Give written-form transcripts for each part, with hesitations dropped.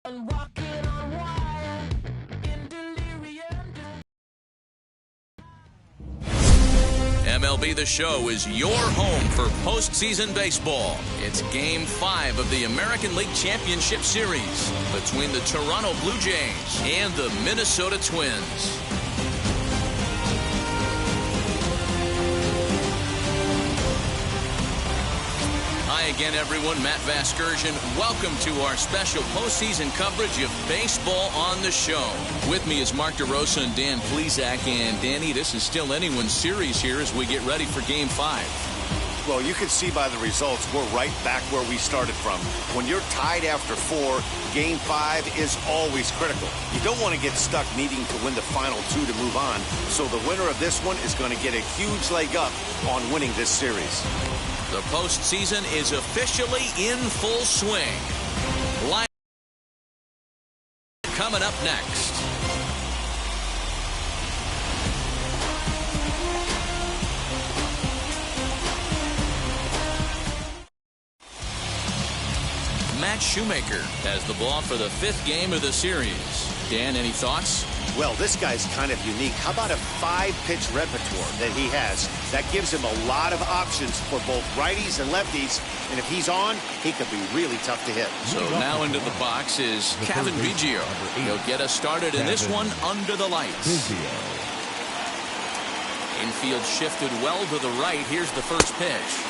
MLB The Show is your home for postseason baseball. It's Game 5 of the American League Championship Series between the Toronto Blue Jays and the Minnesota Twins. Hi again, everyone. Matt Vasgersian. Welcome to our special postseason coverage of Baseball on the Show. With me is Mark DeRosa and Dan Plesac. And Danny, this is still anyone's series here as we get ready for Game 5. Well, you can see by the results, we're right back where we started from. When you're tied after 4, Game 5 is always critical. You don't want to get stuck needing to win the final 2 to move on. So the winner of this one is going to get a huge leg up on winning this series. The postseason is officially in full swing. Line coming up next. Matt Shoemaker has the ball for the 5th game of the series. Dan, any thoughts? Well, this guy's kind of unique. How about a 5-pitch repertoire that he has? That gives him a lot of options for both righties and lefties. And if he's on, he could be really tough to hit. So now into the box is Kevin Biggio. He'll get us started in this one under the lights. Infield shifted well to the right. Here's the first pitch.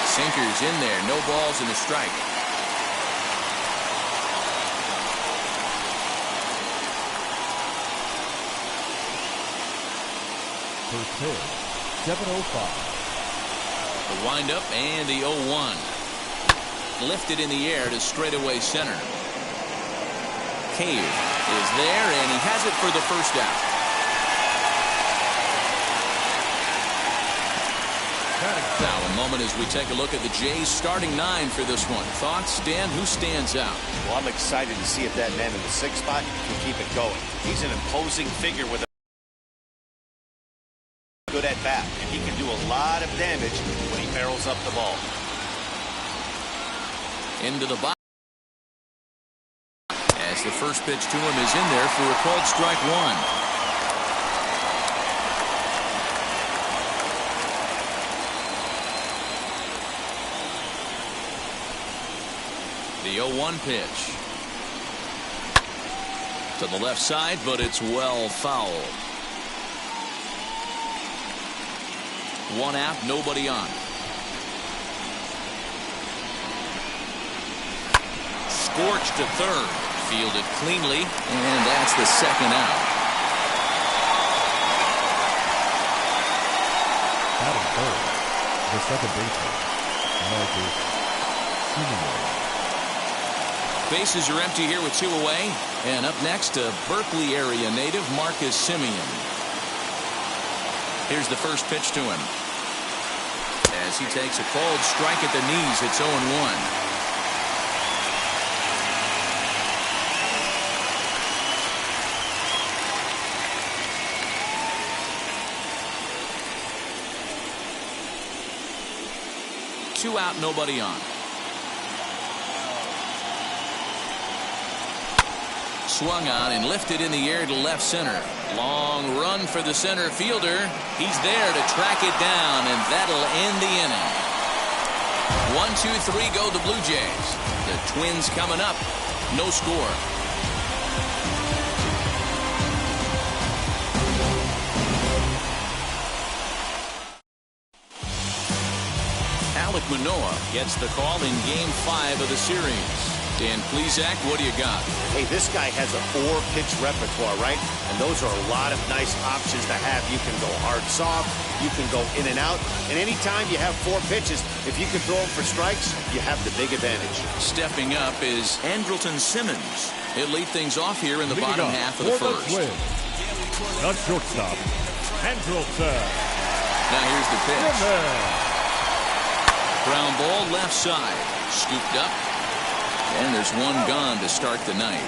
Sinker's in there. No balls and a strike. First pitch, 7:05. The windup and the 0-1. Lifted in the air to straightaway center. Cave is there, and he has it for the first out. Now a moment as we take a look at the Jays starting 9 for this one. Thoughts, Dan? Who stands out? Well, I'm excited to see if that man in the 6th spot can keep it going. He's an imposing figure with a good at bat, and he can do a lot of damage when he barrels up the ball. Into the box. As the first pitch to him is in there for a called strike 1. The 0-1 pitch. To the left side, but it's well fouled. 1 out, nobody on. Scorched to third. Fielded cleanly, and that's the 2nd out. Batting third, the second baseman, Marcus Simeon. Bases are empty here with 2 away. And up next, a Berkeley area native, Marcus Simeon. Here's the first pitch to him. As he takes a called strike at the knees, it's 0-1. Two out, nobody on. Swung on and lifted in the air to left center. Long run for the center fielder. He's there to track it down, and that'll end the inning. 1-2-3 go the Blue Jays. The Twins coming up. No score. Alek Manoah gets the call in Game 5 of the series. Dan Plesac, what do you got? Hey, this guy has a 4-pitch repertoire, right? And those are a lot of nice options to have. You can go hard soft, you can go in and out, and anytime you have 4 pitches, if you can throw them for strikes, you have the big advantage. Stepping up is Andrelton Simmons. He'll lead things off here in the bottom half of the first. The shortstop, Andrelton. Now here's the pitch. Ground ball left side. Scooped up. And there's one gone to start the night.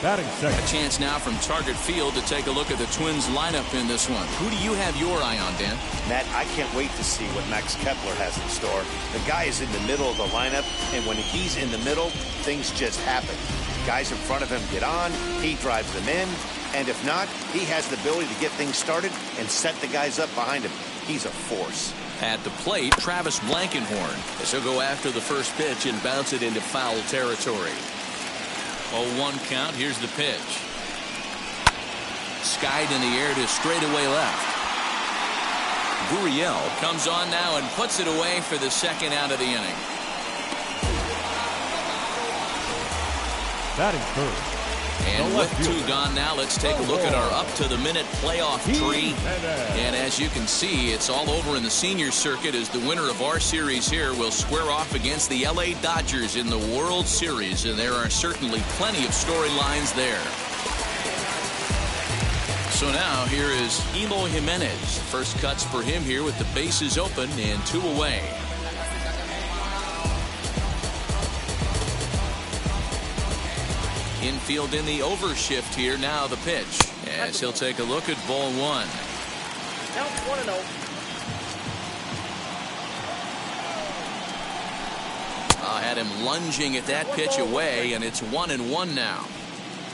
Batting second. A chance now from target field to take a look at the Twins lineup in this one. Who do you have your eye on, Dan? Matt, I can't wait to see what Max Kepler has in store. The guy is in the middle of the lineup, and when he's in the middle, things just happen. Guys in front of him get on, he drives them in, and if not, he has the ability to get things started and set the guys up behind him. He's a force. At the plate, Travis Blankenhorn, as he'll go after the first pitch and bounce it into foul territory. 0-1 count. Here's the pitch. Skied in the air to straightaway left. Gurriel comes on now and puts it away for the second out of the inning. Batting third. And with two gone now, let's take a look at our up-to-the-minute playoff tree. And as you can see, it's all over in the senior circuit as the winner of our series here will square off against the LA Dodgers in the World Series. And there are certainly plenty of storylines there. So now here is Eloy Jimenez. First cuts for him here with the bases open and 2 away. Infield in the overshift here. Now the pitch as he'll take a look at ball 1. Count 1-0. Had him lunging at that pitch away, and it's 1-1 now.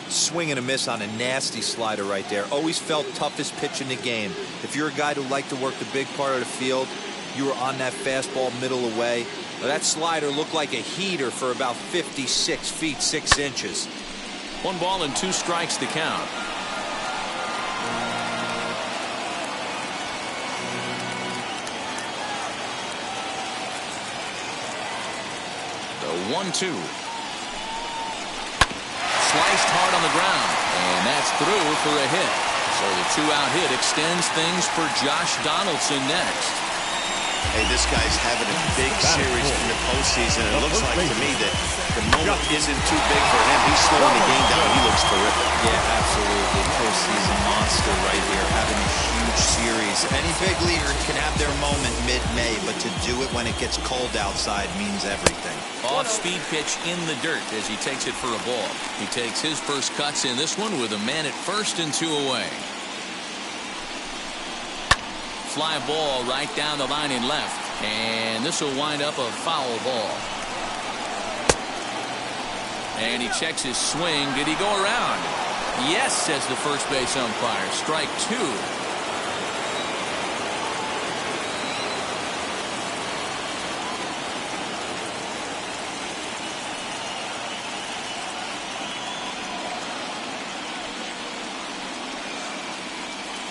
Swing and a miss on a nasty slider right there. Always felt toughest pitch in the game. If you're a guy who liked to work the big part of the field, you were on that fastball middle away. Well, that slider looked like a heater for about 56 feet 6 inches. 1 ball and 2 strikes to count. The 1-2. Sliced hard on the ground, and that's through for a hit. So the 2-out hit extends things for Josh Donaldson next. Hey, this guy's having a big series in the postseason. It looks like to me that the moment isn't too big for him. He's slowing the game down. He looks terrific. Yeah, absolutely. Postseason monster right here, having a huge series. Any big leaguer can have their moment mid-May, but to do it when it gets cold outside means everything. Off-speed pitch in the dirt as he takes it for a ball. He takes his first cuts in this one with a man at first and 2 away. Fly ball right down the line in left, and this will wind up a foul ball. And he checks his swing. Did he go around? Yes, says the first base umpire. Strike 2.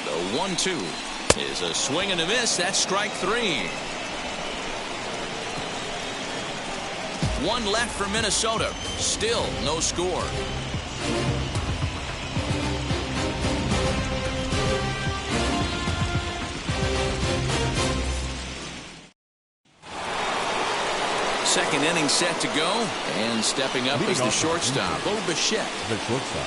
The 1-2. Is a swing and a miss. That's strike 3. 1 left for Minnesota. Still no score. Second inning set to go, and stepping up is the shortstop, Bo Bichette. The shortstop.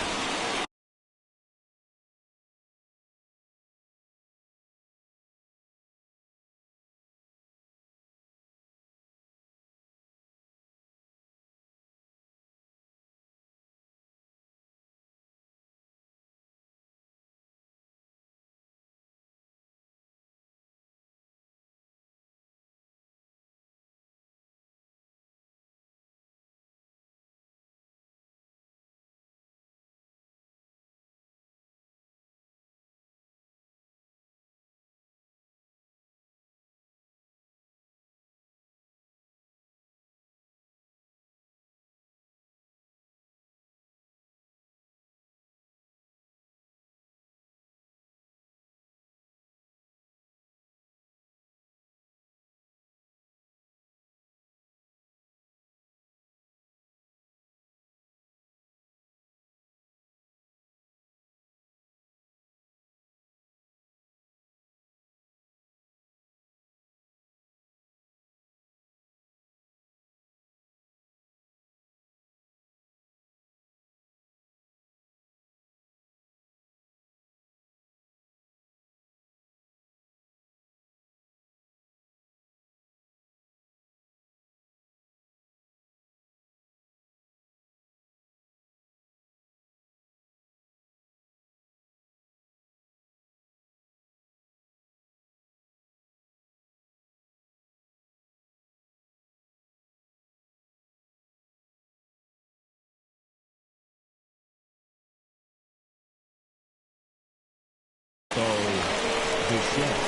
Bichette.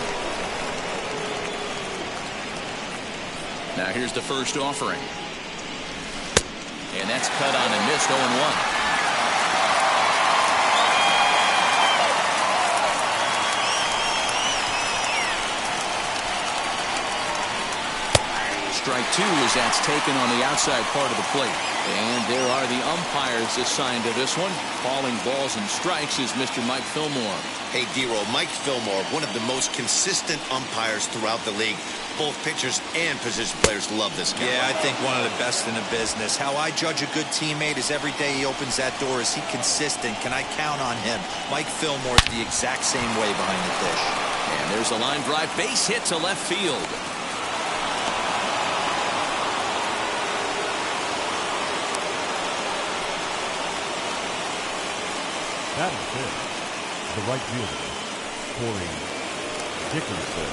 Now here's the first offering. And that's cut on and missed 0-1. Strike two as that's taken on the outside part of the plate. And there are the umpires assigned to this one. Calling balls and strikes is Mr. Mike Fillmore. Hey, D-Roll, Mike Fillmore, one of the most consistent umpires throughout the league. Both pitchers and position players love this guy. Yeah, I think one of the best in the business. How I judge a good teammate is every day he opens that door. Is he consistent? Can I count on him? Mike Fillmore's the exact same way behind the dish. And there's a line drive base hit to left field. Batting fifth, the right fielder, Corey Dickerson.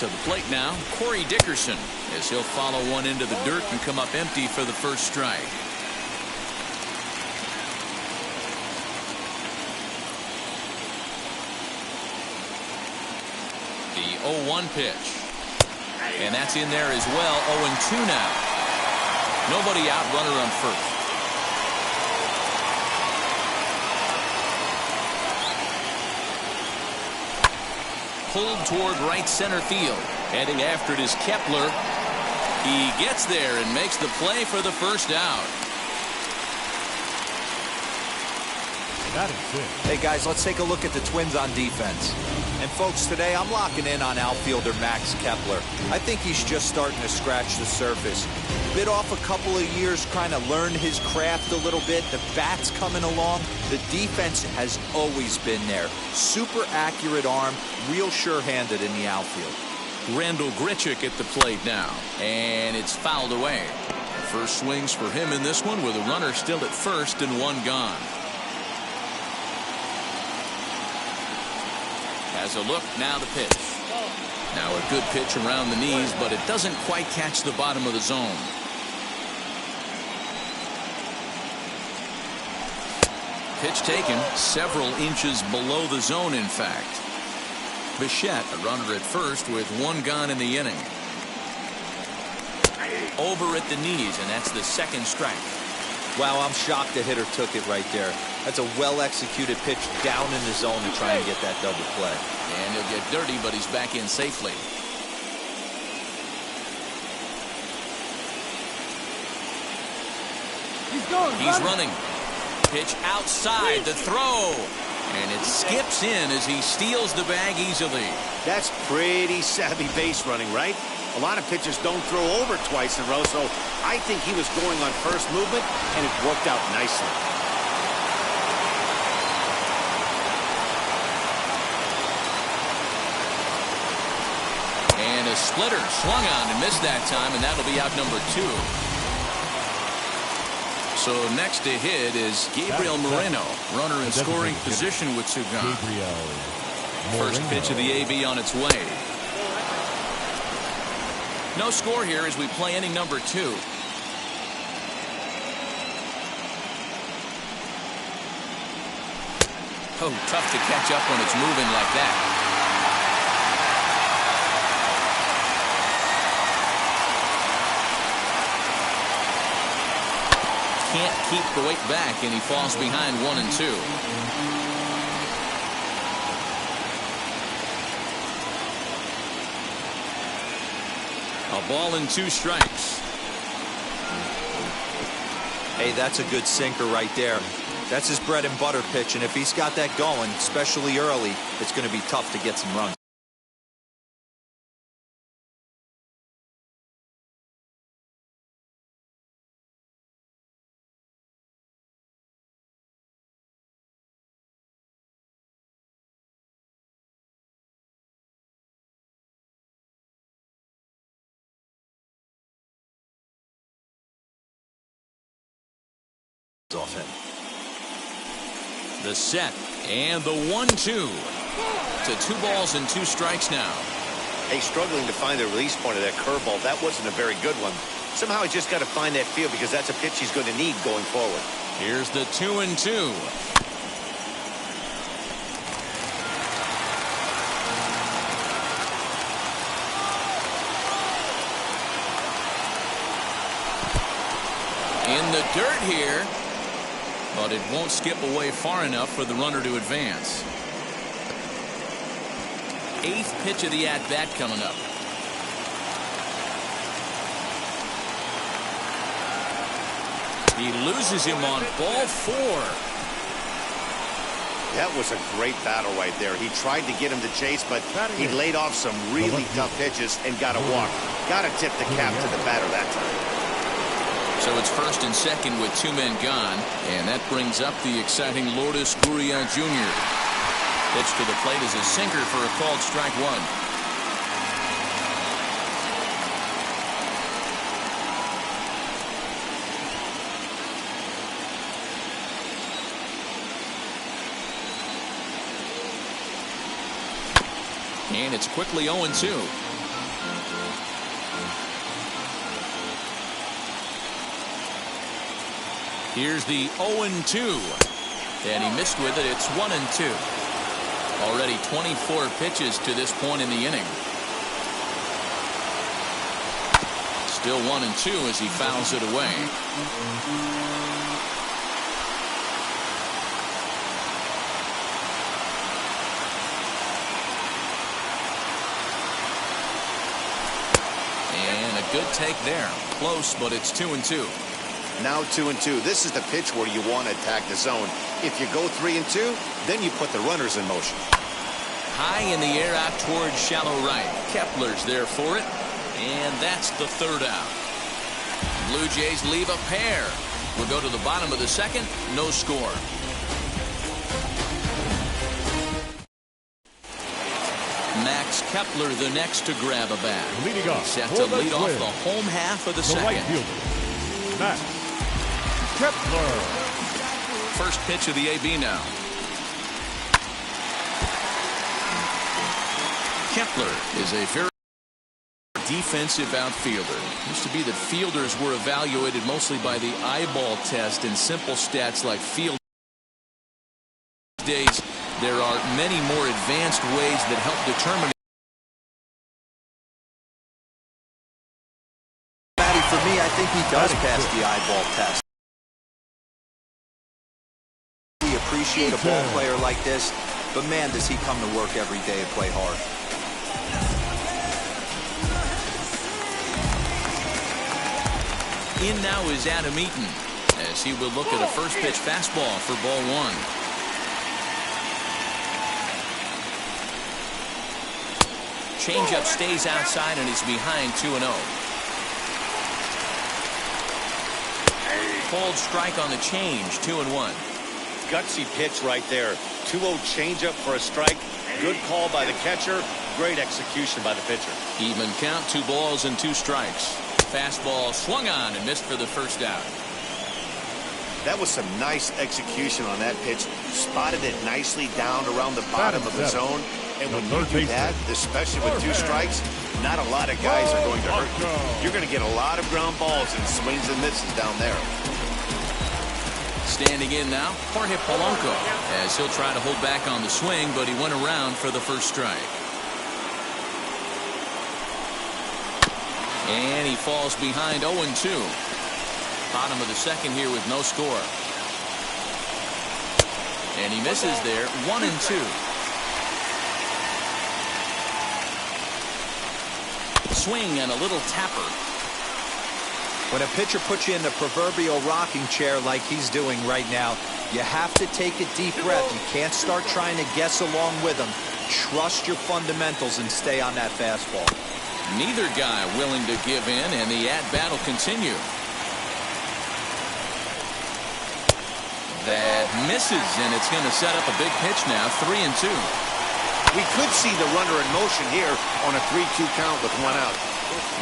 To the plate now, Corey Dickerson, as he'll follow one into the dirt and come up empty for the first strike. The 0-1 pitch. And that's in there as well. 0-2 now. Nobody out, runner on first. Pulled toward right center field. Heading after it is Kepler. He gets there and makes the play for the first out. Hey guys, let's take a look at the Twins on defense. And folks, today I'm locking in on outfielder Max Kepler. I think he's just starting to scratch the surface. Bit off a couple of years trying to learn his craft a little bit. The bat's coming along. The defense has always been there. Super accurate arm, real sure-handed in the outfield. Randall Grichuk at the plate now. And it's fouled away. First swings for him in this one with a runner still at first and one gone. Has a look, now the pitch. Now a good pitch around the knees, but it doesn't quite catch the bottom of the zone. Pitch taken several inches below the zone, in fact. Bichette, a runner at first with one gone in the inning. Over at the knees, and that's the second strike. Wow, I'm shocked the hitter took it right there. That's a well-executed pitch down in the zone to try and get that double play. And he'll get dirty, but he's back in safely. He's running. Pitch outside, the throw. And it skips in as he steals the bag easily. That's pretty savvy base running, right? A lot of pitchers don't throw over twice in a row, so I think he was going on first movement, and it worked out nicely. And a splitter swung on and missed that time, and that'll be out number 2. So next to hit is Gabriel Moreno, runner in scoring position with Sugan. First pitch of the AB on its way. No score here as we play inning number 2. Oh, tough to catch up when it's moving like that. Can't keep the weight back, and he falls behind 1-2. A ball and 2 strikes. Hey, that's a good sinker right there. That's his bread and butter pitch, and if he's got that going, especially early, it's going to be tough to get some runs. Off him. The set and the 1-2 to 2 balls and 2 strikes now. Hey, struggling to find the release point of that curveball. That wasn't a very good one. Somehow he just got to find that feel because that's a pitch he's going to need going forward. Here's the 2-2. In the dirt here, but it won't skip away far enough for the runner to advance. 8th pitch of the at-bat coming up. He loses him on ball 4. That was a great battle right there. He tried to get him to chase, but he laid off some really tough pitches and got a walk. Got to tip the cap to the batter that time. So it's 1st and 2nd with 2 men gone, and that brings up the exciting Lourdes Gurriel Jr. Pitch to the plate is a sinker for a called strike 1. And it's quickly 0-2. Here's the 0-2. And he missed with it. It's 1-2. Already 24 pitches to this point in the inning. Still 1-2 as he fouls it away. And a good take there. Close, but it's 2-2. Now 2-2. This is the pitch where you want to attack the zone. If you go 3-2, then you put the runners in motion. High in the air out towards shallow right. Kepler's there for it. And that's the 3rd out. Blue Jays leave a pair. We'll go to the bottom of the 2nd. No score. Max Kepler the next to grab a bat. Leading off. Set to lead off the home half of the 2nd. Right fielder, Max Kepler. First pitch of the AB now. Kepler is a very defensive outfielder. Used to be that fielders were evaluated mostly by the eyeball test and simple stats like field. These days, there are many more advanced ways that help determine. For me, I think he does pass the eyeball test. We appreciate a ball player like this, but man, does he come to work every day and play hard. In now is Adam Eaton as he will look at a first pitch fastball for ball 1. Changeup stays outside and he's behind 2-0. Cold strike on the change, 2-1. Gutsy pitch right there. 2-0 changeup for a strike. Good call by the catcher. Great execution by the pitcher. Even count, 2 balls and 2 strikes. Fastball swung on and missed for the first out. That was some nice execution on that pitch. Spotted it nicely down around the bottom of the zone. And when you do that, especially with 2 strikes, not a lot of guys are going to hurt you. You're going to get a lot of ground balls and swings and misses down there. Standing in now, Jorge Polanco, as he'll try to hold back on the swing, but he went around for the first strike. And he falls behind 0-2. Bottom of the 2nd here with no score. And he misses there, 1-2. Swing and a little tapper. When a pitcher puts you in the proverbial rocking chair like he's doing right now, you have to take a deep breath. You can't start trying to guess along with him. Trust your fundamentals and stay on that fastball. Neither guy willing to give in, and the at-bat will continue. That misses, and it's going to set up a big pitch now, 3-2. We could see the runner in motion here on a 3-2 count with 1 out.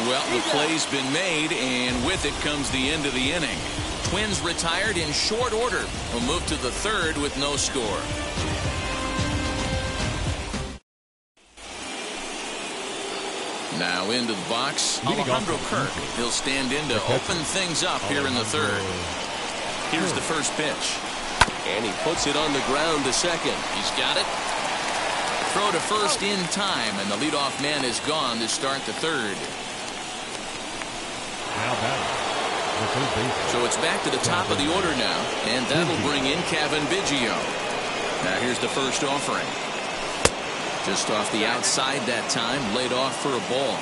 Well, the play's been made, and with it comes the end of the inning. Twins retired in short order. We'll move to the 3rd with no score. Now into the box, Alejandro Kirk. He'll stand in to open things up here in the 3rd. Here's the first pitch. And he puts it on the ground to second. He's got it. Throw to first in time, and the leadoff man is gone to start the third. Now batting. The third baseman. So it's back to the top of the order now, and that'll bring in Kevin Biggio. Now here's the first offering. Just off the outside that time, laid off for a ball.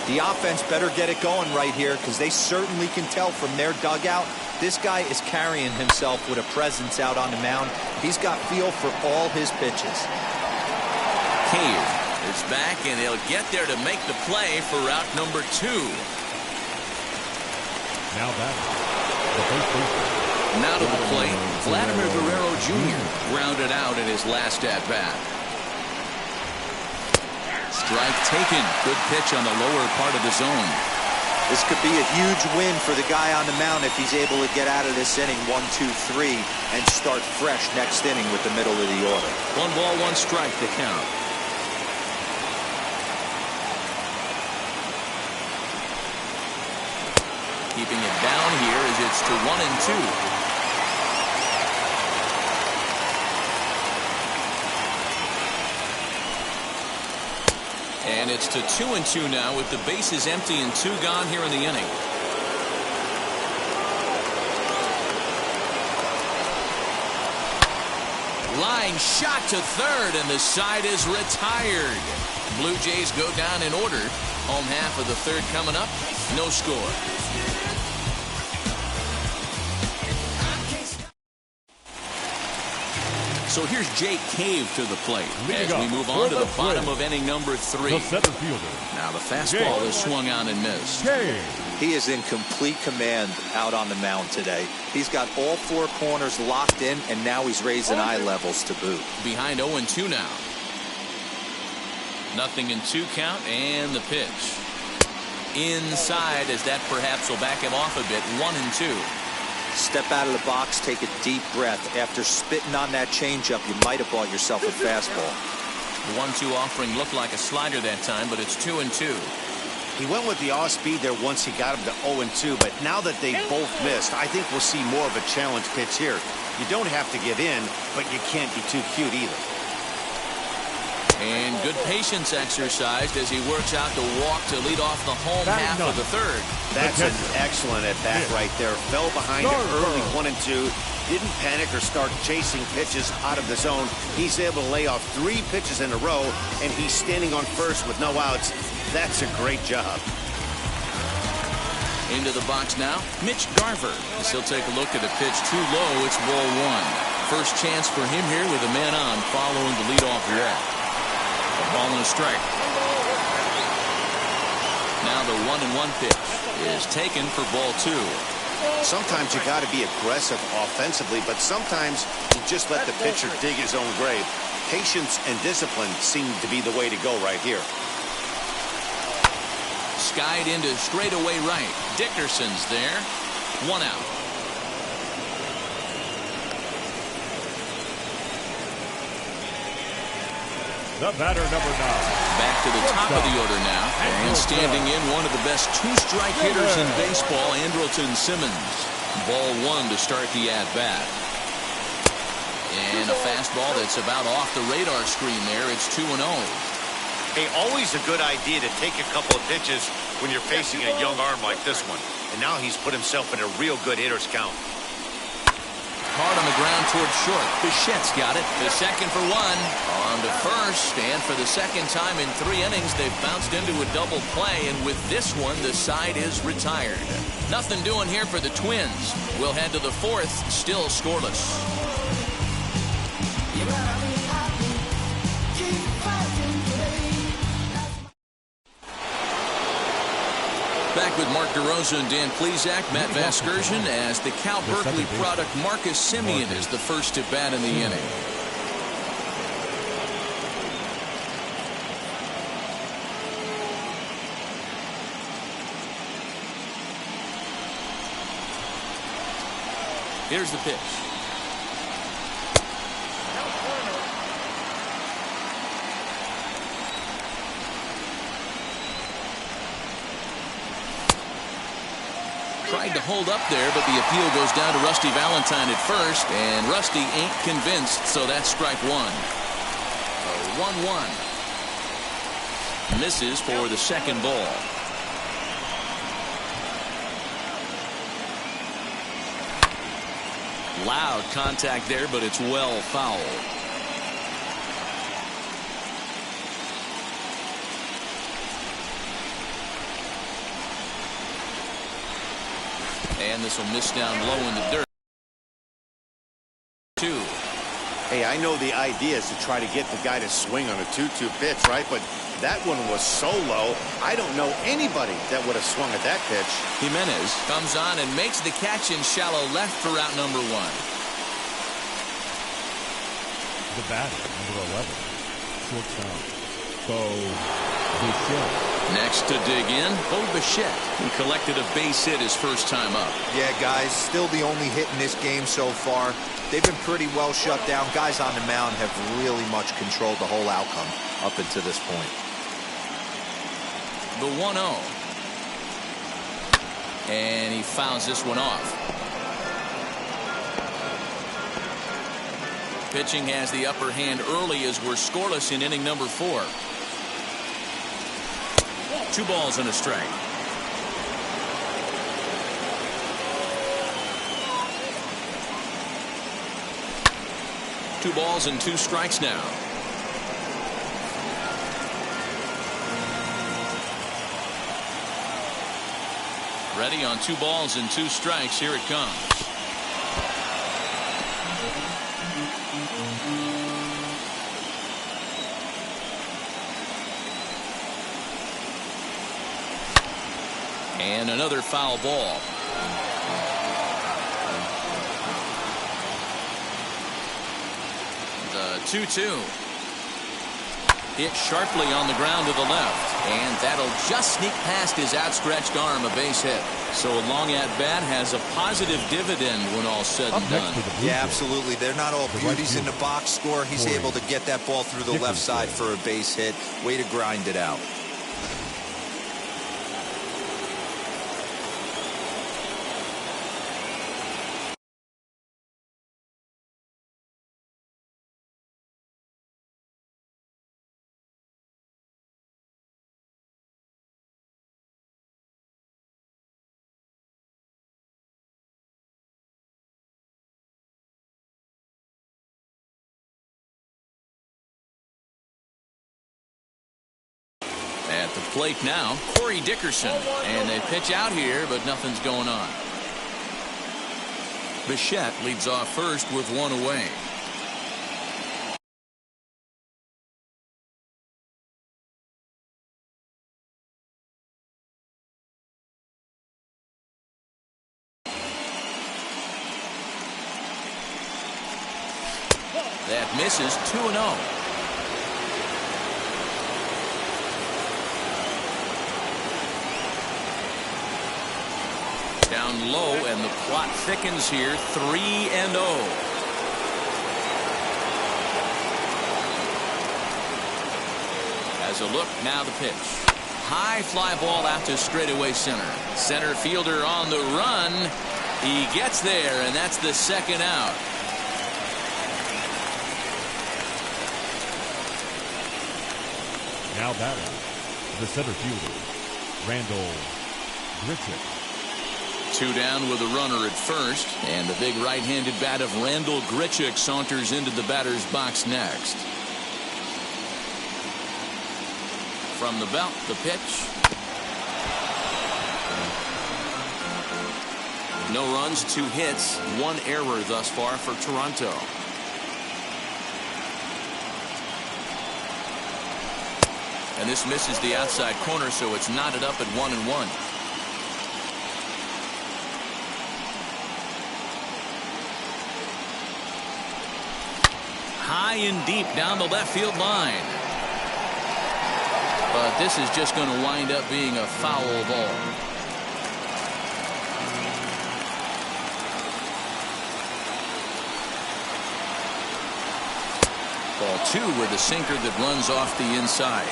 The offense better get it going right here, because they certainly can tell from their dugout this guy is carrying himself with a presence out on the mound. He's got feel for all his pitches. Cave is back, and he'll get there to make the play for route number 2. Now batting. The first baseman. Now to the plate, Vladimir Guerrero Jr. grounded out in his last at-bat. Strike taken. Good pitch on the lower part of the zone. This could be a huge win for the guy on the mound if he's able to get out of this inning 1, 2, 3 and start fresh next inning with the middle of the order. 1 ball, 1 strike to count. Keeping it down here as it's to 1 and 2. And it's to 2 and 2 now with the bases empty and 2 gone here in the inning. Line shot to third, and the side is retired. Blue Jays go down in order. Home half of the third coming up. No score. So here's Jake Cave to the plate as we move on to the bottom of inning number 3. The center fielder. Now the fastball is swung on and missed. Cave. He is in complete command out on the mound today. He's got all 4 corners locked in, and now he's raising eye levels to boot. Behind 0-2 now. 0-2 count, and the pitch. Inside, as that perhaps will back him off a bit. 1-2. Step out of the box, take a deep breath. After spitting on that changeup, you might have bought yourself a fastball. The 1-2 offering looked like a slider that time, but it's 2-2. He went with the off speed there once he got him to 0-2, but now that they both missed, I think we'll see more of a challenge pitch here. You don't have to give in, but you can't be too cute either. And good patience exercised as he works out the walk to lead off the home half of the third. That's an excellent at-bat right there. Fell behind it early 1-2. Didn't panic or start chasing pitches out of the zone. He's able to lay off 3 pitches in a row, and he's standing on first with no outs. That's a great job. Into the box now, Mitch Garver. As he'll take a look at a pitch too low. It's ball 1. First chance for him here with a man on following the leadoff walk. A ball and a strike. Now the 1-1 pitch is taken for ball 2. Sometimes you got to be aggressive offensively, but sometimes you just let the pitcher dig his own grave. Patience and discipline seem to be the way to go right here. Skied into straightaway right. Dickerson's there. 1 out. The batter, number 9. Back to the top of the order now. And standing in, one of the best 2-strike hitters in baseball, Andrelton Simmons. Ball 1 to start the at-bat. And a fastball that's about off the radar screen there. It's 2-0. Hey, always a good idea to take a couple of pitches when you're facing a young arm like this one. And now he's put himself in a real good hitter's count. Hard on the ground towards short. Bichette's got it. The second for 1. On to first. And for the second time in 3 innings, they've bounced into a double play. And with this one, the side is retired. Nothing doing here for the Twins. We'll head to the 4th. Still scoreless. Back with Mark DeRosa and Dan Plesac, Matt Vasgersian, as the Cal Berkeley product Marcus Semien is the first to bat in the inning. Here's the pitch. tried to hold up there, but the appeal goes down to Rusty Valentine at first, and Rusty ain't convinced, so that's strike one. 1-1. Misses for the second ball. Loud contact there, but it's well fouled. And this will miss down low in the dirt. 2. Hey, I know the idea is to try to get the guy to swing on a 2-2 pitch, right? But that one was so low, I don't know anybody that would have swung at that pitch. Jimenez comes on and makes the catch in shallow left for out number 1. The batter, number 11. Shortstop, Bo Bichette. Next to dig in, Bo Bichette, who collected a base hit his first time up. Yeah, guys, still the only hit in this game so far. They've been pretty well shut down. Guys on the mound have really much controlled the whole outcome up until this point. The 1-0. And he fouls this one off. Pitching has the upper hand early as we're scoreless in inning number 4. 2 balls and a strike. Two balls and 2 strikes now. Ready on 2 balls and 2 strikes. Here it comes. And another foul ball. The 2-2. Hit sharply on the ground to the left. And that'll just sneak past his outstretched arm, a base hit. So a long at-bat has a positive dividend when all said and done. Yeah, absolutely. They're not all beauties in the box score. He's able to get that ball through the left side for a base hit. Way to grind it out. At the plate now, Corey Dickerson. And they pitch out here, but nothing's going on. Bichette leads off first with 1 away. That misses. 2-0. Down low, and the plot thickens here. 3-0. As a look, now the pitch. High fly ball out to straightaway center. Center fielder on the run. He gets there, and that's the second out. Now batting, the center fielder, Randall Grichuk. 2 down with a runner at first, and the big right-handed bat of Randall Grichuk saunters into the batter's box next. From the belt, the pitch. No runs, 2 hits, 1 error thus far for Toronto. And this misses the outside corner, so it's knotted up at 1-1. High and deep down the left field line. But this is just going to wind up being a foul ball. Ball 2 with a sinker that runs off the inside.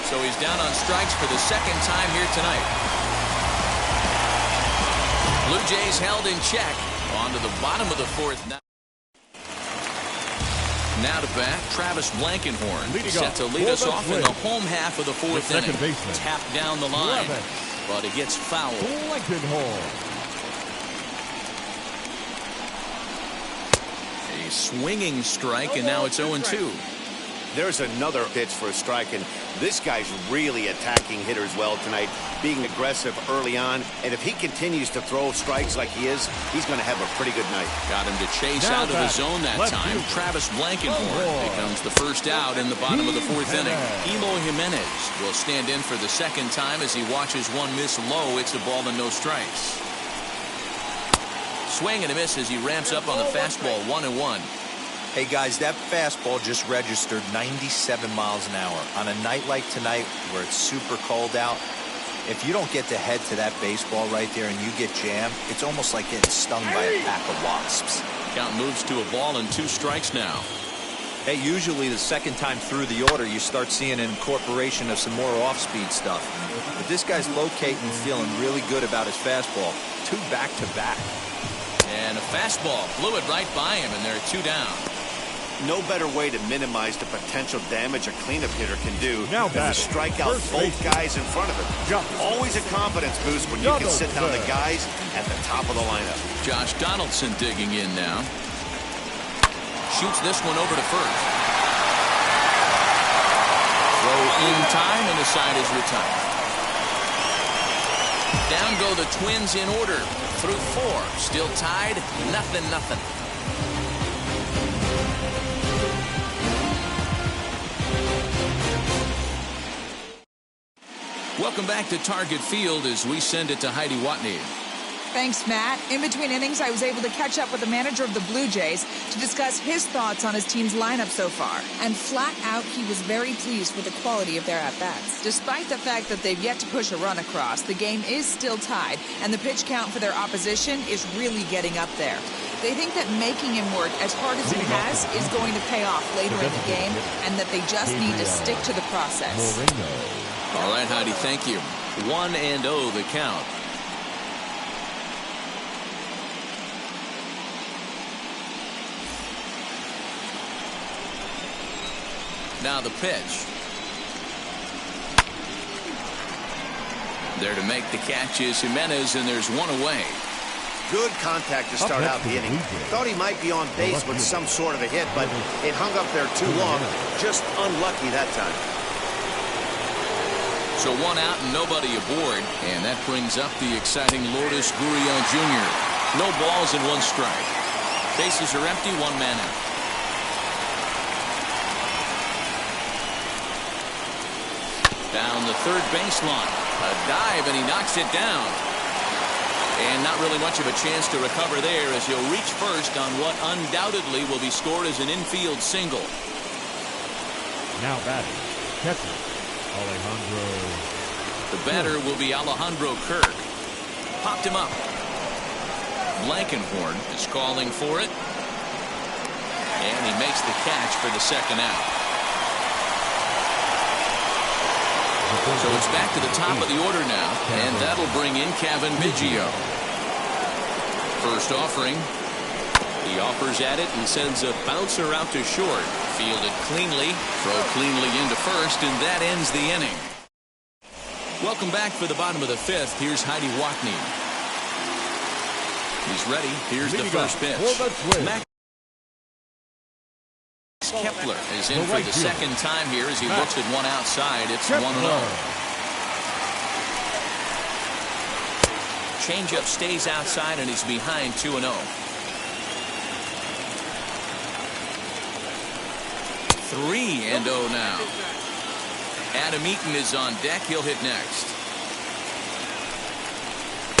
So he's down on strikes for the second time here tonight. Blue Jays held in check. On to the bottom of the fourth. Now to bat, Travis Blankenhorn set to lead us off in the home half of the fourth inning. Tapped down the line, but it gets fouled. A swinging strike, and now it's 0-2. There's another pitch for a strike, and this guy's really attacking hitters well tonight, being aggressive early on. And if he continues to throw strikes like he is, he's going to have a pretty good night. Got him to chase out of the zone that time. Travis Blankenhorn becomes the first out in the bottom of the fourth inning. Eloy Jimenez will stand in for the second time as he watches one miss low. It's a ball and no strikes. Swing and a miss as he ramps up on the fastball, 1-1. Hey guys, that fastball just registered 97 miles an hour. On a night like tonight where it's super cold out, if you don't get to head to that baseball right there and you get jammed, it's almost like getting stung by a pack of wasps. Count moves to a ball and 2 strikes now. Hey, usually the second time through the order you start seeing an incorporation of some more off-speed stuff. But this guy's locating and feeling really good about his fastball. 2 back-to-back. And a fastball blew it right by him, and they're 2 down. No better way to minimize the potential damage a cleanup hitter can do than to strike out both guys in front of him. Always a confidence boost when you can sit down the guys at the top of the lineup. Josh Donaldson digging in now. Shoots this one over to first. Throw in time, and the side is retired. Down go the Twins in order through 4. Still tied, 0-0. Welcome back to Target Field as we send it to Heidi Watney. Thanks, Matt. In between innings, I was able to catch up with the manager of the Blue Jays to discuss his thoughts on his team's lineup so far. And flat out, he was very pleased with the quality of their at-bats. Despite the fact that they've yet to push a run across, the game is still tied, and the pitch count for their opposition is really getting up there. They think that making him work as hard as he has is going to pay off later in the game, and that they just need to stick to the process. All right, Heidi, thank you. 1-0 the count. Now the pitch. There to make the catch is Jimenez, and there's 1 away. Good contact to start out the inning. Thought he might be on base with some sort of a hit, but it hung up there too long. Just unlucky that time. So 1 out and nobody aboard, and that brings up the exciting Lourdes Gurriel Jr. No balls and 1 strike. Bases are empty, 1 man out. Down the third baseline. A dive, and he knocks it down. And not really much of a chance to recover there as he'll reach first on what undoubtedly will be scored as an infield single. Now batting, catcher, Alejandro. The batter will be Alejandro Kirk. Popped him up. Blankenhorn is calling for it. And he makes the catch for the second out. So it's back to the top of the order now, and that'll bring in Kevin Biggio. First offering. He offers at it and sends a bouncer out to short. Fielded cleanly, throw cleanly into first, and that ends the inning. Welcome back for the bottom of the 5th. Here's Heidi Watney. He's ready. Here's the first pitch. Max Kepler is in for the second time here as he looks at one outside. It's 1-0. Changeup stays outside, and he's behind 2-0. 3-0 now. Adam Eaton is on deck. He'll hit next.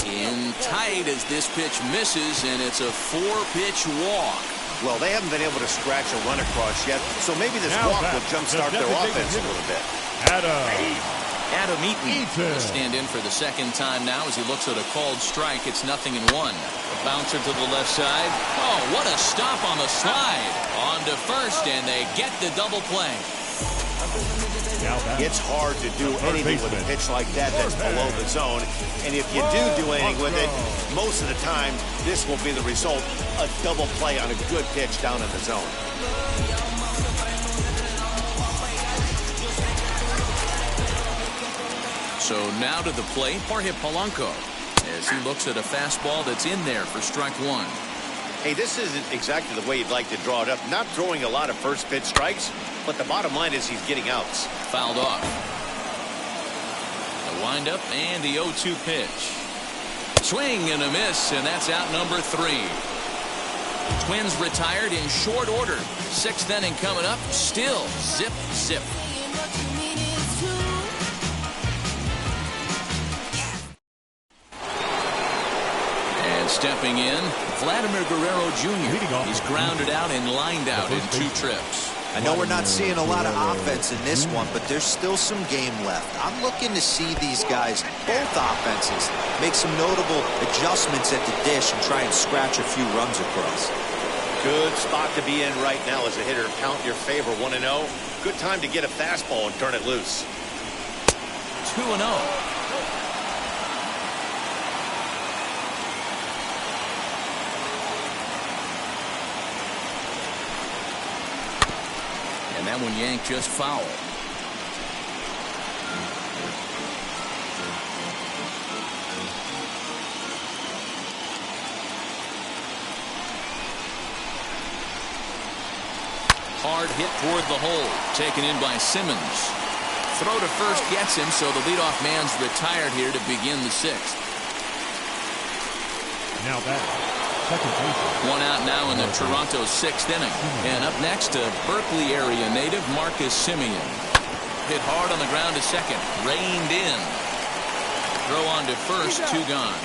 In tight as this pitch misses, and it's a 4-pitch walk. Well, they haven't been able to scratch a run across yet, so maybe this walk will jumpstart their offense a little bit. Adam Eaton will stand in for the second time now as he looks at a called strike. It's 0-1. A bouncer to the left side. Oh, what a stop on the slide. On to first, and they get the double play. Now back. It's hard to do anything with a pitch like that that's below the zone. And if you do anything with it, most of the time, this will be the result, a double play on a good pitch down in the zone. So now to the plate, Jorge Polanco, as he looks at a fastball that's in there for strike one. Hey, this isn't exactly the way you'd like to draw it up. Not throwing a lot of first pitch strikes, but the bottom line is he's getting outs. Fouled off. The windup and the 0-2 pitch. Swing and a miss, and that's out number 3. Twins retired in short order. 6th inning coming up. Still zip, zip. Stepping in, Vladimir Guerrero Jr. He's grounded out and lined out in 2 trips. I know we're not seeing a lot of offense in this one, but there's still some game left. I'm looking to see these guys, both offenses, make some notable adjustments at the dish and try and scratch a few runs across. Good spot to be in right now as a hitter. Count your favor, 1-0. Good time to get a fastball and turn it loose. 2-0. And that one yanked just foul. Hard hit toward the hole. Taken in by Simmons. Throw to first gets him, so the leadoff man's retired here to begin the 6th. Now back. Second base. One out now in the Toronto 6th inning. And up next to Berkeley area native Marcus Semien. Hit hard on the ground to second. Reined in. Throw on to first. 2 gone.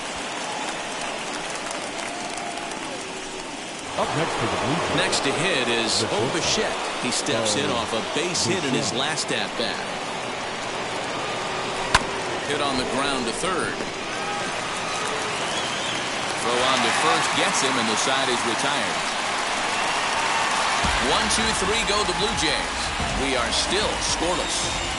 Up next for the Blue Jays. Next to hit is Bichette. He steps in off a base hit in his last at-bat. Hit on the ground to third. Throw on to first gets him, and the side is retired. 1-2-3 go the Blue Jays. We are still scoreless.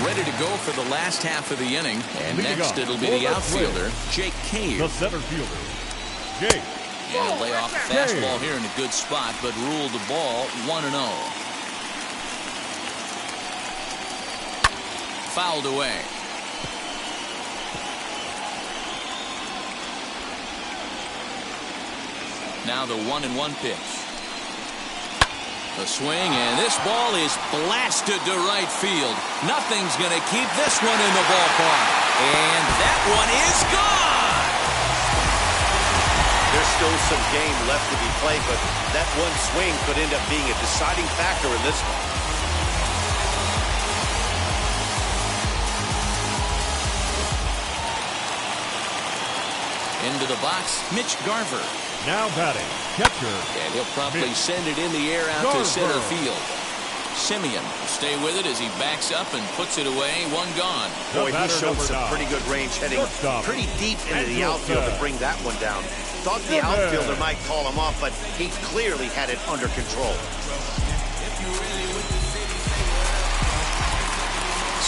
Ready to go for the last half of the inning, and next it'll be the outfielder, Jake Cave. The center fielder, Jake. And a lay off the fastball here in a good spot, but ruled the ball 1-0. Fouled away. Now the 1-1 pitch. A swing, and this ball is blasted to right field. Nothing's going to keep this one in the ballpark. And that one is gone. There's still some game left to be played, but that one swing could end up being a deciding factor in this one. Into the box, Mitch Garver. Now batting, catcher. And he'll probably send it in the air out to center field. Semien will stay with it as he backs up and puts it away. 1 gone. Boy, he showed some pretty good range heading pretty deep into the outfield to bring that one down. Thought the outfielder might call him off, but he clearly had it under control.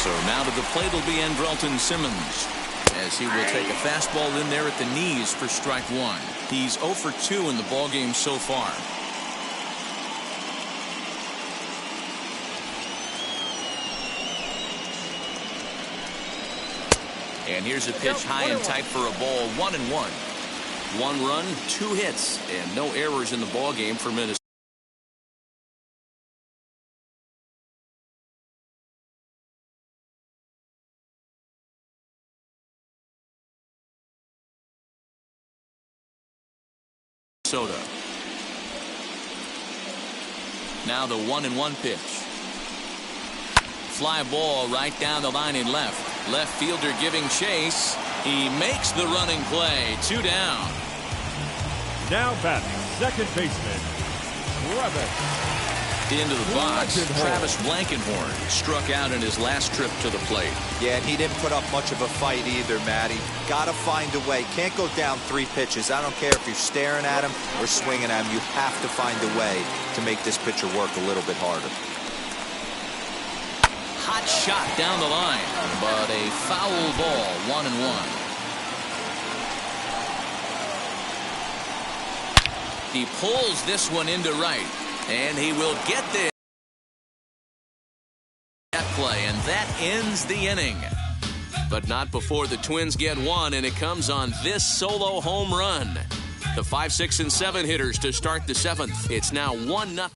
So now to the plate will be Andrelton Simmons, as he will take a fastball in there at the knees for strike 1. He's 0 for 2 in the ballgame so far. And here's a pitch high and tight for a ball. 1-1. 1 run, 2 hits, and no errors in the ballgame for Minnesota. Now the 1-1 pitch. Fly ball right down the line in left. Left fielder giving chase. He makes the running play. 2 down. Now batting, second baseman, Travis Into the box, Travis Blankenhorn struck out in his last trip to the plate. Yeah, and he didn't put up much of a fight either, Matty. Got to find a way. Can't go down 3 pitches. I don't care if you're staring at him or swinging at him. You have to find a way to make this pitcher work a little bit harder. Hot shot down the line, but a foul ball, 1-1. He pulls this one into right, and he will get there. That play, and that ends the inning. But not before the Twins get one, and it comes on this solo home run. The 5, 6, and 7 hitters to start the 7th. It's now 1-0.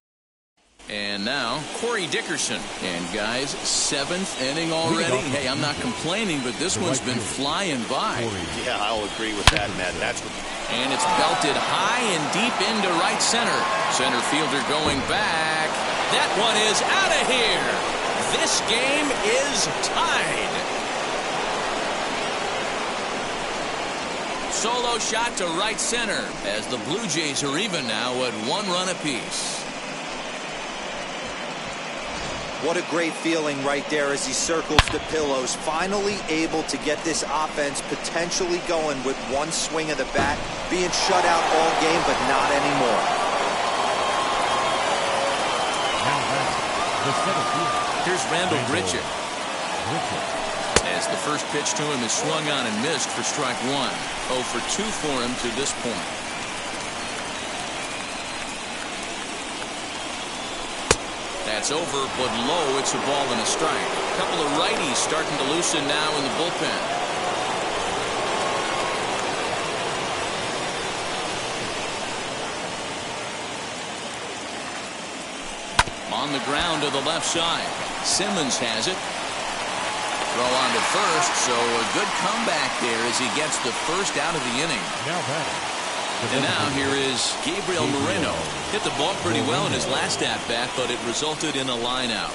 And now, Corey Dickerson. And guys, 7th inning already. Hey, I'm not complaining, but this one's been flying by. Yeah, I'll agree with that, Matt. That's what. And it's belted high and deep into right center. Center fielder going back. That one is out of here. This game is tied. Solo shot to right center as the Blue Jays are even now at 1 run apiece. What a great feeling right there as he circles the pillows. Finally able to get this offense potentially going with one swing of the bat. Being shut out all game, but not anymore. Here's Randall Grichuk. As the first pitch to him is swung on and missed for strike 1. 0 for 2 for him to this point. That's over, but low. It's a ball and a strike. A couple of righties starting to loosen now in the bullpen. On the ground to the left side. Simmons has it. Throw on to first, so a good comeback there as he gets the first out of the inning. And now here is Gabriel Moreno. Hit the ball pretty well in his last at-bat, but it resulted in a line out.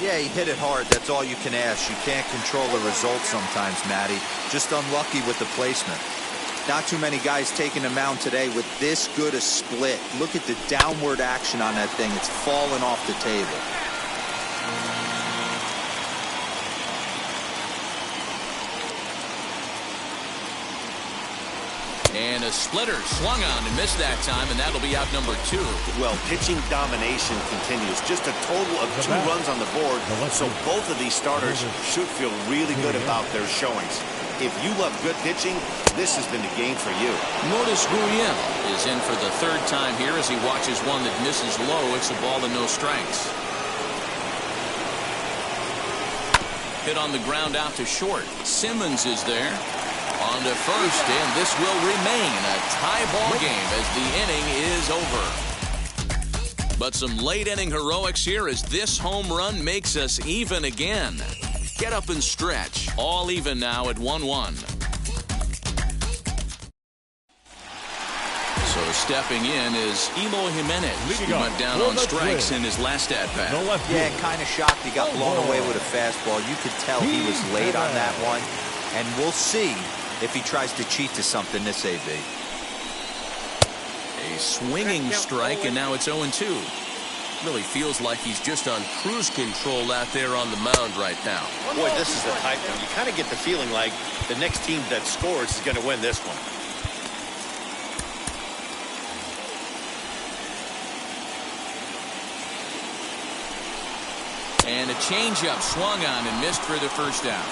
Yeah, he hit it hard. That's all you can ask. You can't control the results sometimes, Matty. Just unlucky with the placement. Not too many guys taking the mound today with this good a split. Look at the downward action on that thing. It's falling off the table. And a splitter swung on and missed that time, and that'll be out number 2. Well, pitching domination continues. Just a total of 2 runs on the board, so both of these starters should feel really good about their showings. If you love good pitching, this has been the game for you. Modis Guillen is in for the 3rd time here as he watches one that misses low. It's a ball and no strikes. Hit on the ground out to short. Simmons is there. On to first, and this will remain a tie ball game as the inning is over. But some late inning heroics here as this home run makes us even again. Get up and stretch. All even now at 1-1. So stepping in is Eloy Jimenez. He went down on strikes in his last at-bat. Yeah, kind of shocked he got blown away with a fastball. You could tell he was late on that one. And we'll see if he tries to cheat to something this AB. A swinging strike, and now it's 0-2. Really feels like he's just on cruise control out there on the mound right now. Boy, this is the type one. You kind of get the feeling like the next team that scores is going to win this one. And a changeup swung on and missed for the first out.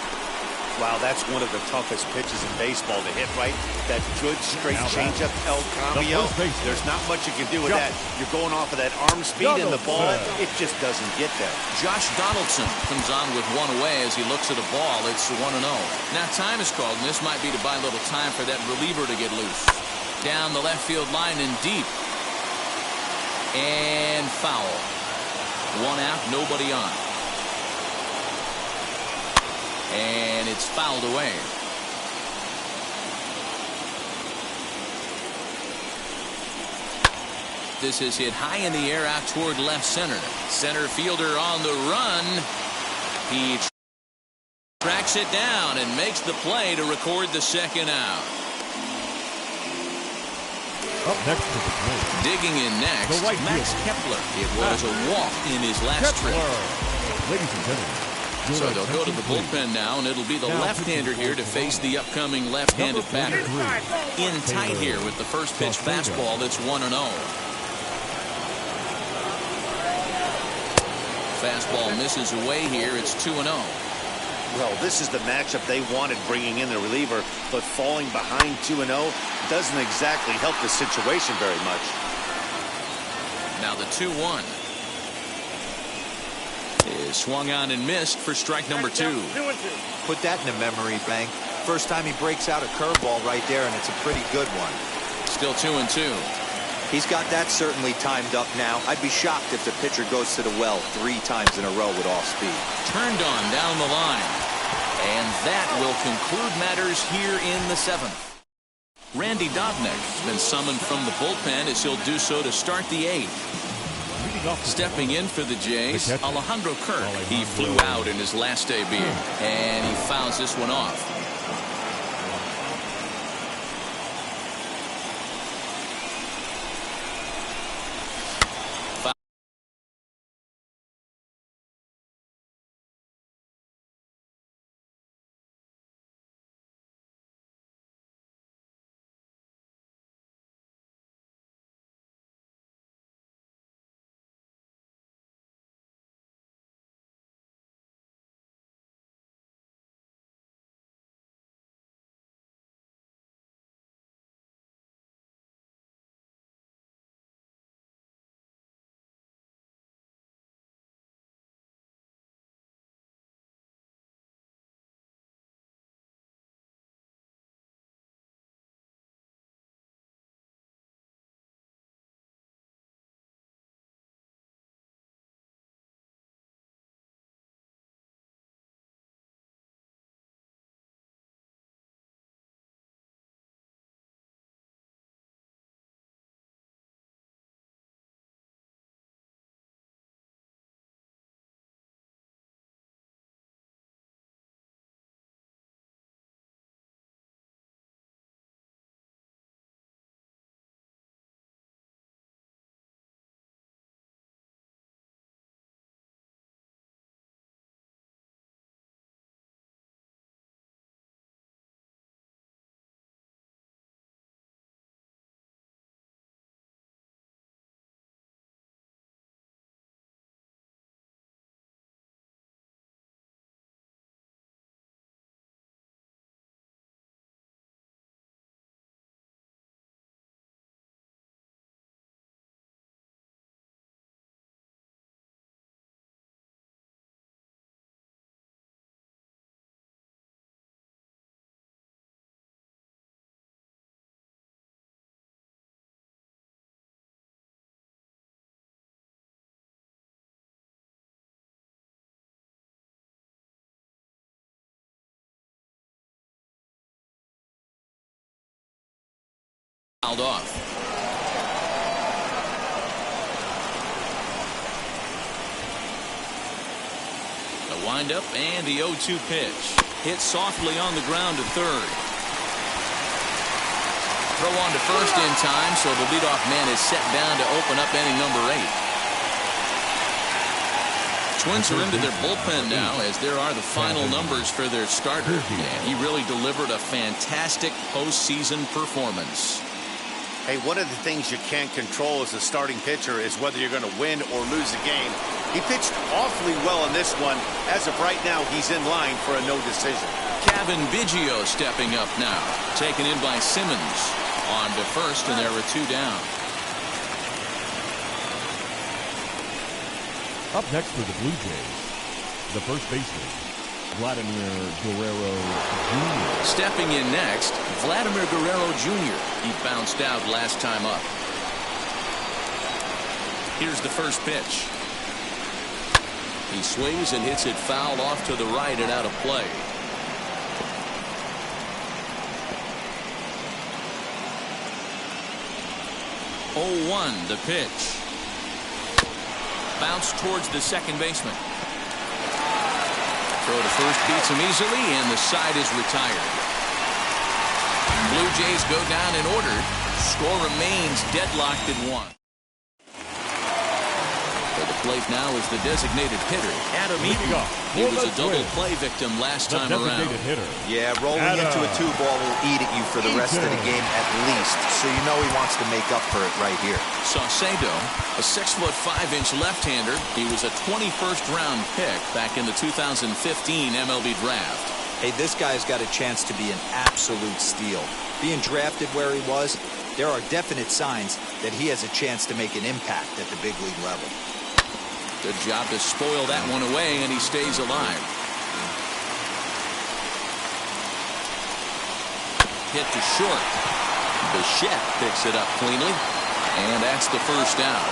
Wow, that's one of the toughest pitches in baseball to hit, right? That good straight changeup, El Cambio. There's not much you can do with that. You're going off of that arm speed and the ball, it just doesn't get there. Josh Donaldson comes on with one away as he looks at a ball. It's 1-0. Now time is called, and this might be to buy a little time for that reliever to get loose. Down the left field line and deep. And foul. 1 out, nobody on. And it's fouled away. This is hit high in the air out toward left center. Center fielder on the run. He tracks it down and makes the play to record the 2nd out. Up next to the plate, Digging in next, The right Max field. Kepler. It was a walk in his last trip. Ladies and gentlemen. your So they'll go to the attention, bullpen please. now, and it'll be the Now left-hander here to face the upcoming left-handed batter. In tight here with the first pitch fastball that's 1-0. Fastball misses away here. It's 2-0. Well, this is the matchup they wanted, bringing in the reliever, but falling behind 2-0 doesn't exactly help the situation very much. Now the 2-1 is swung on and missed for strike number 2. 2-2. Put that in the memory bank. First time he breaks out a curveball right there, and it's a pretty good one. Still 2-2. He's got that certainly timed up now. I'd be shocked if the pitcher goes to the well 3 times in a row with off speed. Turned on down the line. And that will conclude matters here in the 7th. Randy Dobnak has been summoned from the bullpen as he'll do so to start the 8th. Stepping in for the Jays, Alejandro Kirk. He flew out in his last debut, and he fouls this one off. Fouled off. The windup and the 0-2 pitch. Hit softly on the ground to third. Throw on to first in time, so the leadoff man is set down to open up inning number 8. Twins are into their bullpen now as there are the final numbers for their starter. And he really delivered a fantastic postseason performance. Hey, one of the things you can't control as a starting pitcher is whether you're going to win or lose a game. He pitched awfully well in this one. As of right now, he's in line for a no decision. Kevin Biggio stepping up now. Taken in by Simmons. On to first, and there are 2 down. Up next for the Blue Jays, the first baseman, Vladimir Guerrero Jr. Stepping in next, Vladimir Guerrero Jr. He bounced out last time up. Here's the first pitch. He swings and hits it foul off to the right and out of play. 0-1 the pitch. Bounce towards the second baseman. Throw to first beats him easily, and the side is retired. Blue Jays go down in order. Score remains deadlocked at 1. For the plate now is the designated hitter, Adam Eaton. He was a double play victim last time around. Yeah, rolling into a 2-ball will eat at you for the rest of the game at least, so you know he wants to make up for it right here. Saucedo, a 6'5" left-hander. He was a 21st round pick back in the 2015 MLB draft. Hey, this guy's got a chance to be an absolute steal. Being drafted where he was, there are definite signs that he has a chance to make an impact at the big league level. Good job to spoil that one away, and he stays alive. Hit to short. Bichette picks it up cleanly, and that's the first down.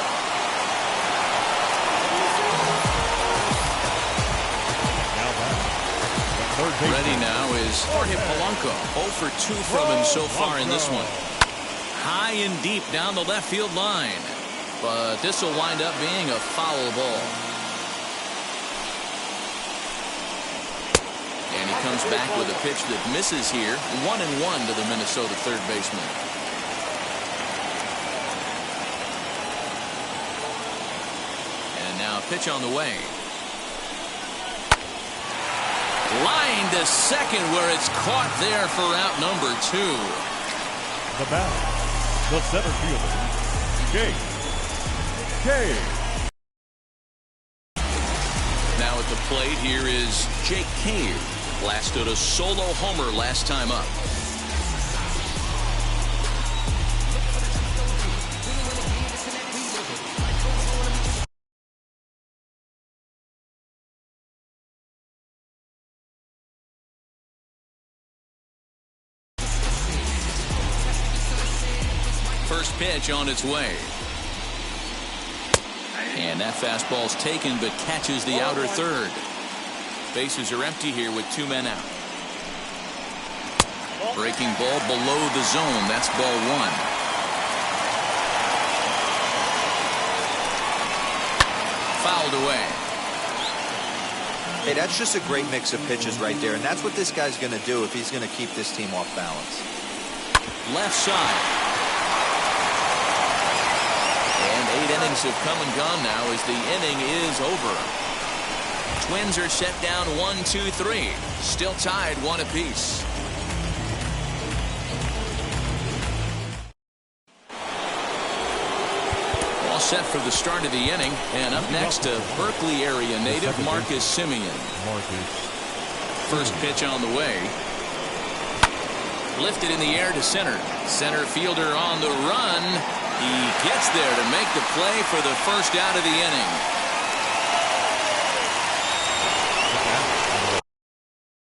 Ready now is Jorge Polanco. 0 for 2 from him so far in this one. High and deep down the left field line. But this will wind up being a foul ball. And he comes back with a pitch that misses here. 1-1 to the Minnesota third baseman. And now a pitch on the way. Line to second where it's caught there for out number 2. The bat, the center fielder, Jake. Now at the plate here is Jake Cave. Blasted a solo homer last time up. First pitch on its way. And that fastball's taken but catches the outer third. Bases are empty here with 2 men out. Breaking ball below the zone. That's ball 1. Fouled away. Hey, that's just a great mix of pitches right there, and that's what this guy's going to do if he's going to keep this team off balance. Left side. And 8 innings have come and gone now as the inning is over. Twins are set down 1-2-3. Still tied 1 apiece. All set for the start of the inning. And up next, a Berkeley area native, Marcus Semien. First pitch on the way. Lifted in the air to center. Center fielder on the run. He gets there to make the play for the first out of the inning.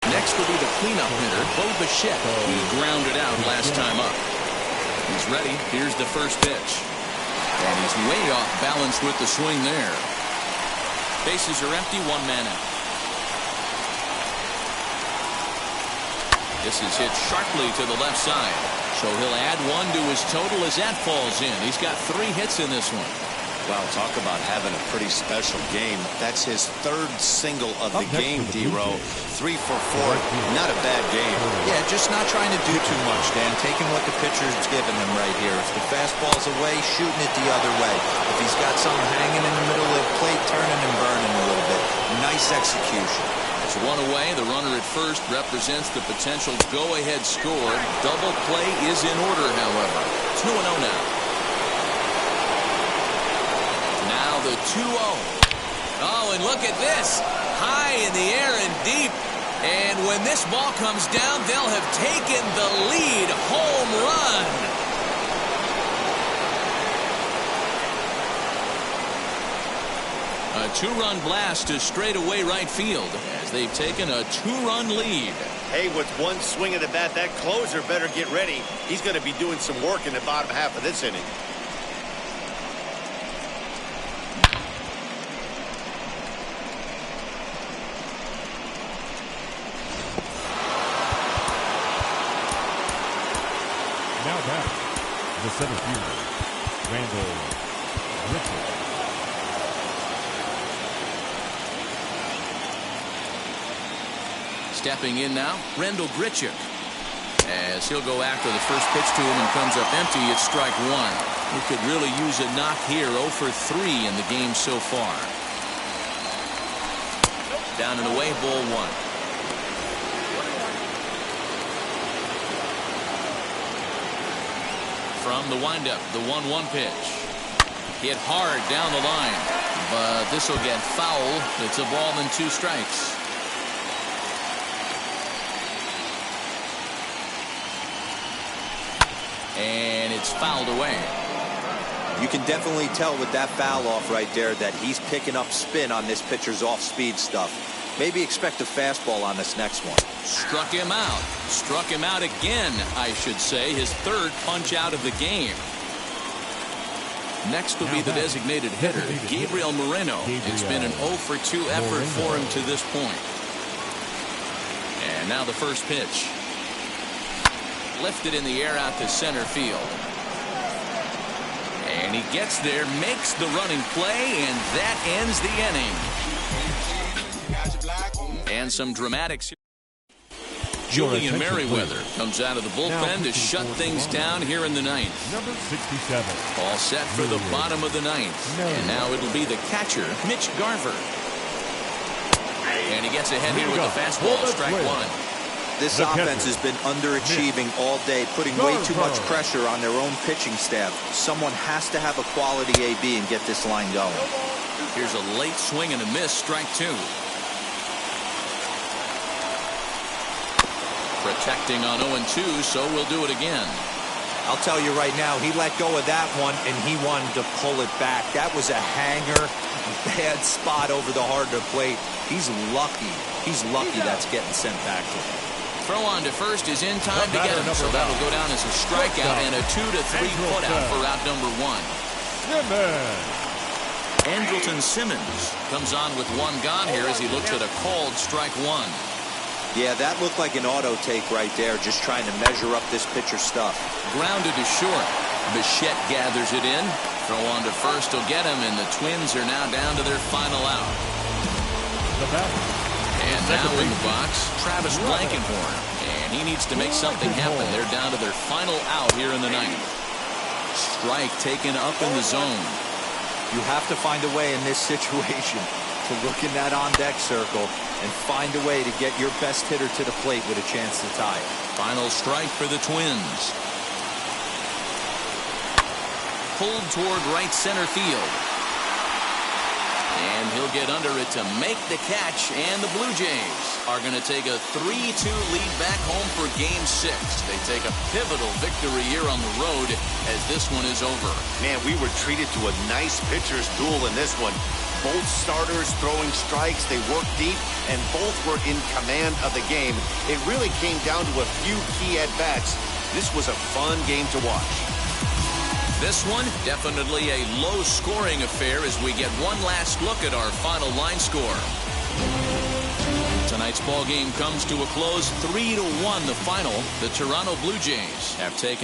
Next will be the cleanup hitter, Bo Bichette. He grounded out last time up. He's ready. Here's the first pitch. And he's way off balance with the swing there. Bases are empty, 1 man out. This is hit sharply to the left side. So he'll add 1 to his total as that falls in. He's got 3 hits in this one. Wow, talk about having a pretty special game. That's his 3rd single of the game, D-Row. 3 for 4. Not a bad game. Yeah, just not trying to do too much, Dan. Taking what the pitcher's giving him right here. If the fastball's away, shooting it the other way. If he's got something hanging in the middle of the plate, turning and burning a little bit. Nice execution. It's 1 away. The runner at first represents the potential go-ahead score. Double play is in order, however. It's 2-0 now. Now the 2-0. Oh, and look at this. High in the air and deep. And when this ball comes down, they'll have taken the lead. Home run. A 2-run blast to straightaway right field as they've taken a 2-run lead. Hey, with 1 swing of the bat, that closer better get ready. He's going to be doing some work in the bottom half of this inning. Now back, the center fielder, Randall Richards. Stepping in now, Randall Grichuk. as he'll go after the first pitch to him and comes up empty. It's strike one. He could really use a knock here. 0 for 3 in the game so far. Down and away, ball one. From the windup, the 1-1 pitch. Hit hard down the line, but this will get foul. It's a ball and 2 strikes. And it's fouled away. You can definitely tell with that foul off right there that he's picking up spin on this pitcher's off-speed stuff. Maybe expect a fastball on this next one. Struck him out. Struck him out again, I should say. His 3rd punch out of the game. Next will be the designated hitter, Gabriel Moreno. It's been an 0 for 2 effort for him to this point. And now the first pitch. Lifted in the air out to center field. And he gets there, makes the running play, and that ends the inning. And some dramatics. Julian Merriweather comes out of the bullpen to shut things down here in the 9th. Number 67. All set for the bottom of the 9th. And now it'll be the catcher, Mitch Garver. And he gets ahead here with the fastball, strike one. This offense has been underachieving all day, putting way too much pressure on their own pitching staff. Someone has to have a quality AB and get this line going. Here's a late swing and a miss, strike 2. Protecting on 0-2, so we'll do it again. I'll tell you right now, he let go of that one, and he wanted to pull it back. That was a hanger, bad spot over the heart of the plate. He's lucky. He's lucky that's getting sent back to him. Throw on to first is in time to get him, so that'll go down as a strikeout and a 2-3 putout for out number 1. Andrelton Simmons comes on with 1 gone here as he looks at a called strike 1. Yeah, that looked like an auto take right there, just trying to measure up this pitcher's stuff. Grounded to short. Bichette gathers it in. Throw on to first will get him, and the Twins are now down to their final out. And now in the box, Travis Blankenhorn. And he needs to make something happen. They're down to their final out here in the 9th. Strike taken up in the zone. You have to find a way in this situation to look in that on-deck circle and find a way to get your best hitter to the plate with a chance to tie it. Final strike for the Twins. Pulled toward right center field. And he'll get under it to make the catch, and the Blue Jays are going to take a 3-2 lead back home for Game 6. They take a pivotal victory here on the road as this one is over. Man, we were treated to a nice pitcher's duel in this one. Both starters throwing strikes, they worked deep, and both were in command of the game. It really came down to a few key at-bats. This was a fun game to watch. This one, definitely a low-scoring affair as we get one last look at our final line score. Tonight's ball game comes to a close, 3-1 the final. The Toronto Blue Jays have taken